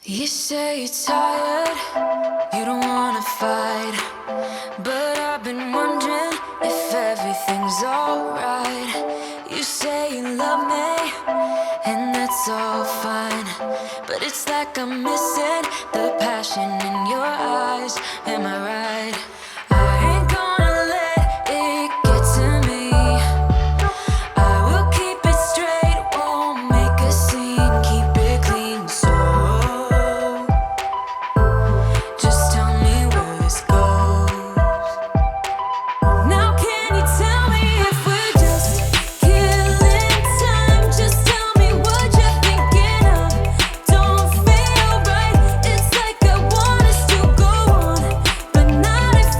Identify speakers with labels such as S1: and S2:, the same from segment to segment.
S1: You say you're tired, you don't wanna fight, but I've been wondering if everything's alright. You say you love me, and that's all fine, but it's like I'm missing the passion in your eyes. Am I right? I ain't gonna let it get to me. I will keep it straight, won't make a scene, keep it clean. So just tell me where this goes. Now can you tell me if we're just killing time? Just tell me what you're thinking of. Don't feel right. It's like I want us to go on, but not if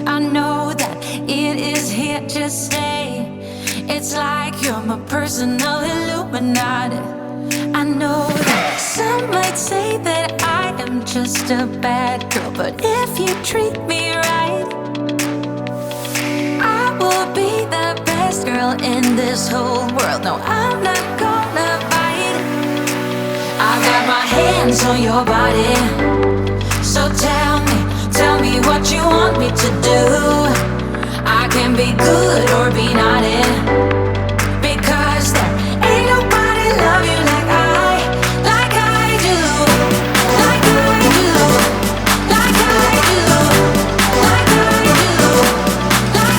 S1: I know that it is here to stay. It's like you're my personal Illuminati. I know that some might say that I am just a bad girl, but if you treat me right, I will be the best girl in this whole world. No, I'm not gonna bite. I got my hands on your body, so tell me what you want me to do. I can be good or be naughty, because there ain't nobody love you like I do, like I do, like I do, like I do, like I do,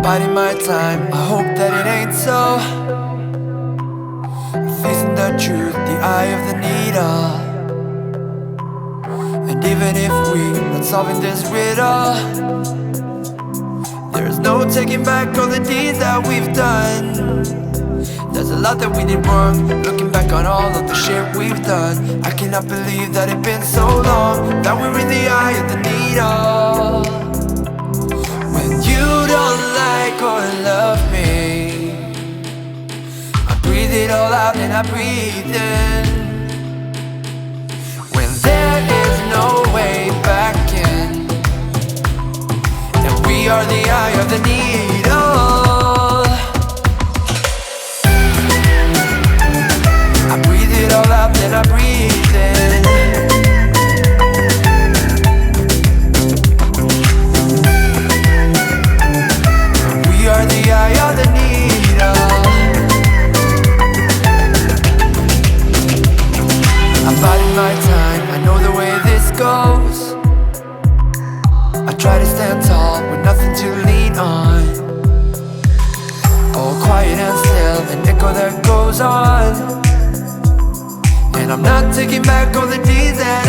S2: biding my time, I hope that it ain't so. Facing the truth, the eye of the needle. And even if we're not solving this riddle, there's no taking back all the deeds that we've done. There's a lot that we did wrong, looking back on all of the shit we've done. I cannot believe that it's been so long, that we're in the eye of the needle. When you don't like or love me, I breathe it all out and I breathe in. When there is no way back in, and we are the eye of the needle. I breathe it all out and I breathe in. We are the eye of the needle. I'm biding my time, I know the way this goes. I try to stand tall with nothing to lean on. All quiet and still, an echo that goes on. And I'm not taking back all the deeds that